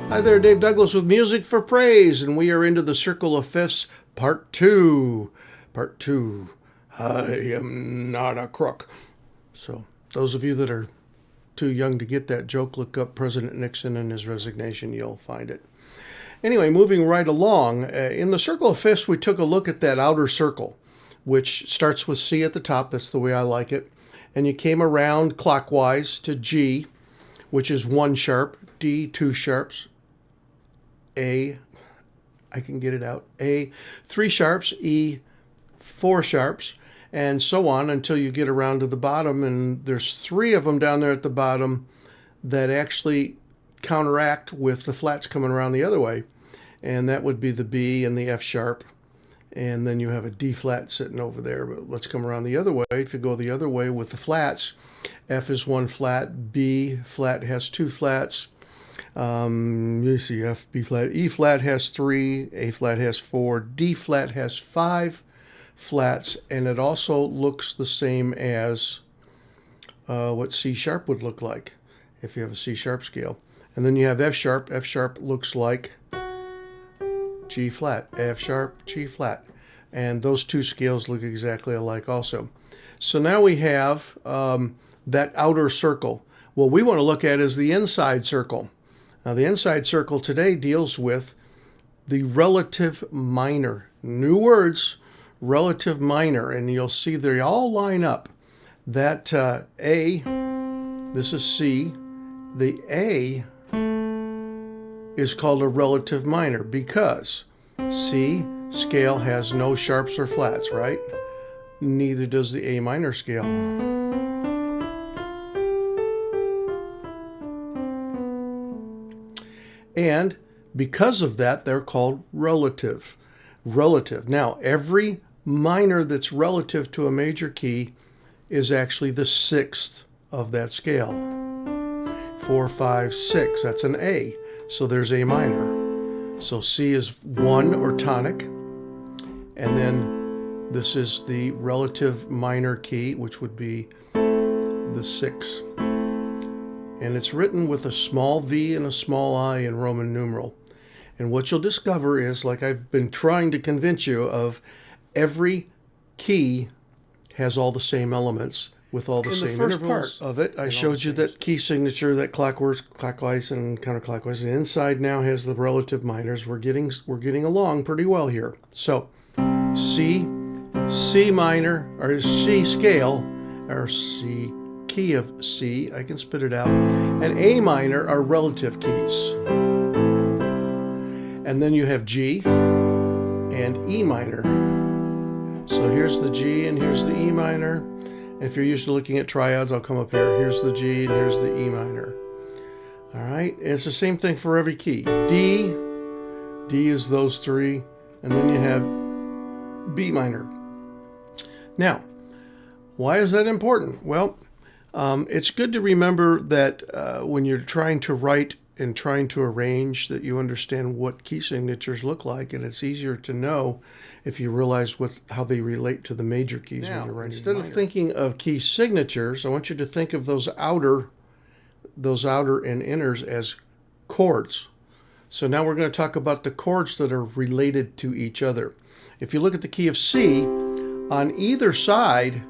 Hi there, Dave Douglas with Music for Praise, and we are into the Circle of Fifths, Part 2. Part 2. I am not a crook. So, those of you that are too young to get that joke, look up President Nixon and his resignation. You'll find it. Anyway, moving right along, in the Circle of Fifths, we took a look at that outer circle, which starts with C at the top. That's the way I like it. And you came around clockwise to G, which is 1 sharp, D, 2 sharps, A, I can get it out, A, 3 sharps, E, 4 sharps, and so on until you get around to the bottom. And there's 3 of them down there at the bottom that actually counteract with the flats coming around the other way. And that would be the B and the F sharp. And then you have a D flat sitting over there. But let's come around the other way. If you go the other way with the flats, F is 1 flat, B flat has 2 flats. You see F, B flat, E flat has 3, A flat has 4, D flat has 5 flats, and it also looks the same as what C sharp would look like if you have a C sharp scale. And then you have F sharp. F sharp looks like G flat, F sharp, G flat. And those 2 scales look exactly alike also. So now we have that outer circle. What we want to look at is the inside circle. Now, the inside circle today deals with the relative minor. New words, relative minor, and you'll see they all line up. That A, this is C. The A is called a relative minor because C scale has no sharps or flats, right? Neither does the A minor scale. And because of that, they're called relative. Relative. Now, every minor that's relative to a major key is actually the 6th of that scale. 4, 5, 6, that's an A. So there's A minor. So C is 1 or tonic. And then this is the relative minor key, which would be the 6. And it's written with a small v and a small I in Roman numeral. And what you'll discover is, like I've been trying to convince you of, every key has all the same elements with all the same intervals. In the first part of it, I showed you that key signature, that clockwise and counterclockwise. The inside now has the relative minors. We're getting along pretty well here. So C, C minor, or C scale, or C key of C, I can spit it out, and A minor are relative keys. And then you have G and E minor. So here's the G and here's the E minor. If you're used to looking at triads, I'll come up here. Here's the G and here's the E minor. All right, and it's the same thing for every key. D is those 3, and then you have B minor. Now, why is that important? Well, it's good to remember that when you're trying to write and trying to arrange, that you understand what key signatures look like, and it's easier to know if you realize how they relate to the major keys when you're writing. Instead of thinking of key signatures, I want you to think of those outer and inners as chords. So now we're going to talk about the chords that are related to each other. If you look at the key of C, on either side,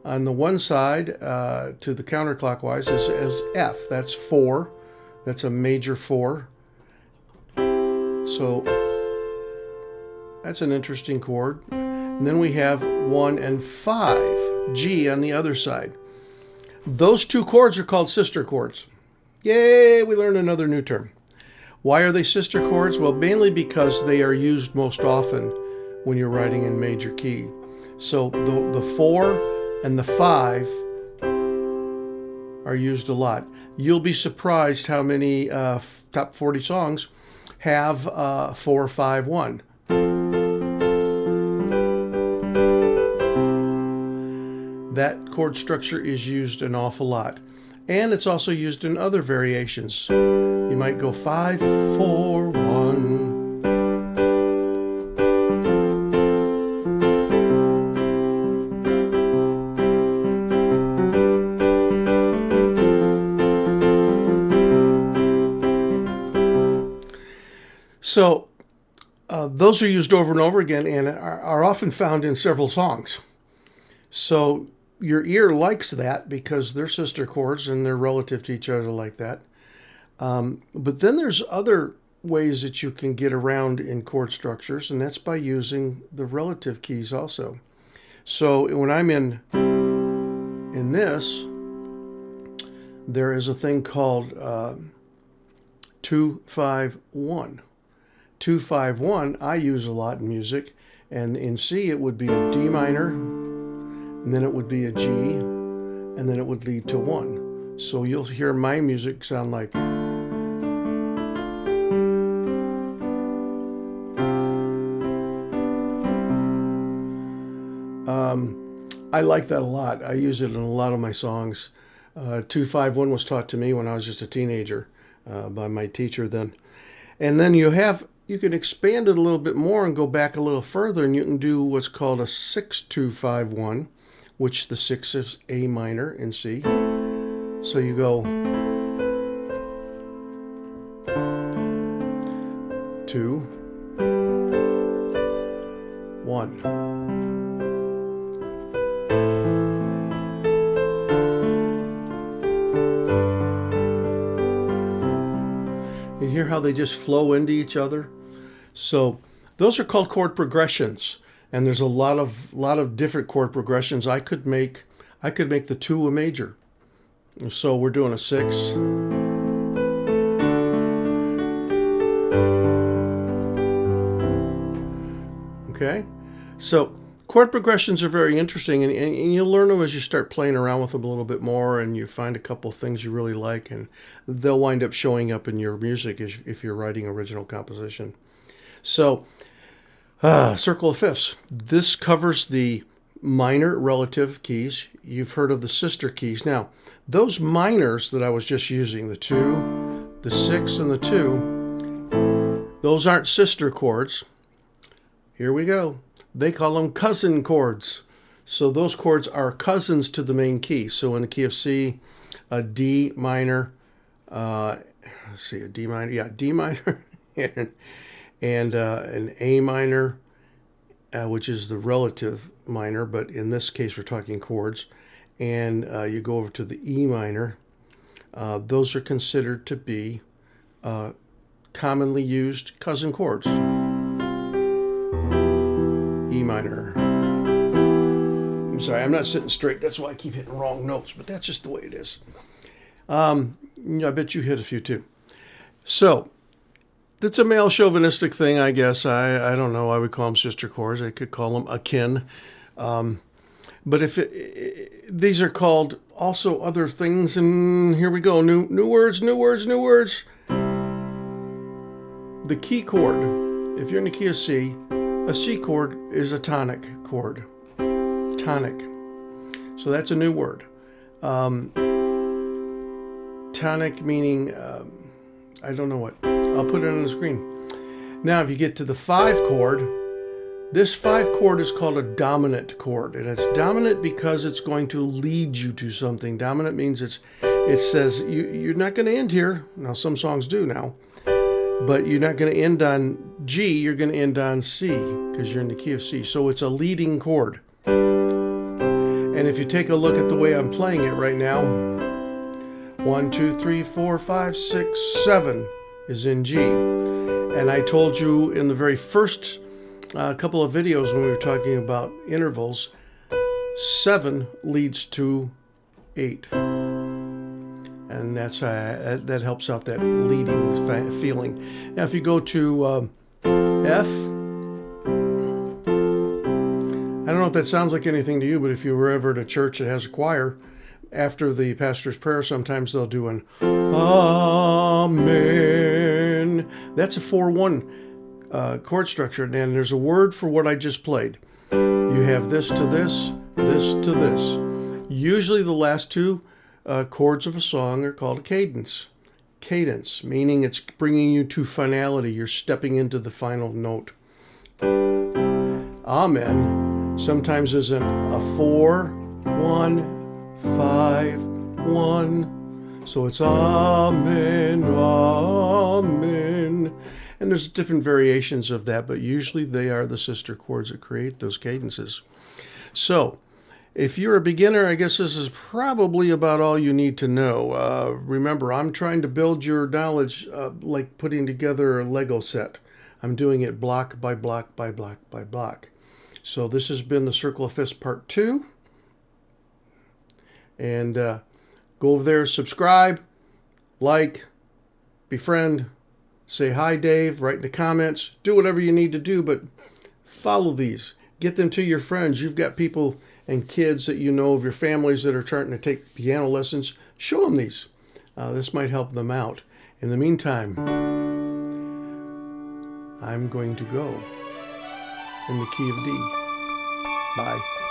on the one side to the counterclockwise is F. That's 4. That's a major 4. So that's an interesting chord. And then we have 1 and 5, G on the other side. Those 2 chords are called sister chords. Yay, we learned another new term. Why are they sister chords? Well, mainly because they are used most often when you're writing in major key. So the 4 and the 5 are used a lot. You'll be surprised how many top 40 songs have 4, 5, 1. That chord structure is used an awful lot. And it's also used in other variations. You might go 5, 4, 1. So those are used over and over again and are often found in several songs. So your ear likes that because they're sister chords and they're relative to each other like that. But then there's other ways that you can get around in chord structures, and that's by using the relative keys also. So when I'm in this, there is a thing called 2-5-1. 2-5-1 I use a lot in music, and in C it would be a D minor, and then it would be a G, and then it would lead to 1. So you'll hear my music sound like I like that a lot. I use it in a lot of my songs. 2-5-1 was taught to me when I was just a teenager by my teacher then. And then you can expand it a little bit more and go back a little further, and you can do what's called a 6-2-5-1, which the 6 is A minor in C. So you go 2, 1. You hear how they just flow into each other? So those are called chord progressions, and there's a lot of different chord progressions. I could make the 2 a major. So we're doing a 6. Okay? So chord progressions are very interesting, and you'll learn them as you start playing around with them a little bit more, and you find a couple things you really like, and they'll wind up showing up in your music if you're writing original composition. So, circle of fifths. This covers the minor relative keys. You've heard of the sister keys. Now, those minors that I was just using, the 2, the 6, and the 2, those aren't sister chords. Here we go. They call them cousin chords. So those chords are cousins to the main key. So in the key of C, a D minor, a D minor, D minor, and an A minor, which is the relative minor, but in this case we're talking chords. And you go over to the E minor. Those are considered to be commonly used cousin chords. E minor. I'm sorry, I'm not sitting straight. That's why I keep hitting wrong notes, but that's just the way it is. I bet you hit a few too. So, that's a male chauvinistic thing, I guess. I don't know. I would call them sister chords. I could call them akin. But these are called also other things, and here we go. New words. The key chord, if you're in the key of C, a C chord is a tonic chord. Tonic. So that's a new word. Tonic meaning, I don't know what. I'll put it on the screen. Now, if you get to the 5 chord, this 5 chord is called a dominant chord. And it's dominant because it's going to lead you to something. Dominant means it says you're not going to end here. Now, some songs do now. But you're not going to end on G, you're going to end on C because you're in the key of C. So it's a leading chord. And if you take a look at the way I'm playing it right now, 1, 2, 3, 4, 5, 6, 7 is in G. And I told you in the very first couple of videos when we were talking about intervals, 7 leads to 8. And that's that helps out that leading feeling. Now, if you go to F, I don't know if that sounds like anything to you, but if you were ever at a church that has a choir, after the pastor's prayer, sometimes they'll do an Amen. That's a 4-1 chord structure, and there's a word for what I just played. You have this to this, this to this. Usually the last 2 chords of a song are called a cadence. Cadence, meaning it's bringing you to finality. You're stepping into the final note. Amen sometimes is a 4-1-5-1. So it's Amen, Amen. And there's different variations of that, but usually they are the sister chords that create those cadences. So, if you're a beginner, I guess this is probably about all you need to know. Remember, I'm trying to build your knowledge like putting together a Lego set. I'm doing it block by block by block by block. So this has been the Circle of Fifths Part 2. And go over there, subscribe, like, befriend, say hi, Dave, write in the comments, do whatever you need to do, but follow these. Get them to your friends. You've got people and kids that you know of your families that are trying to take piano lessons. Show them these. This might help them out. In the meantime, I'm going to go in the key of D. Bye.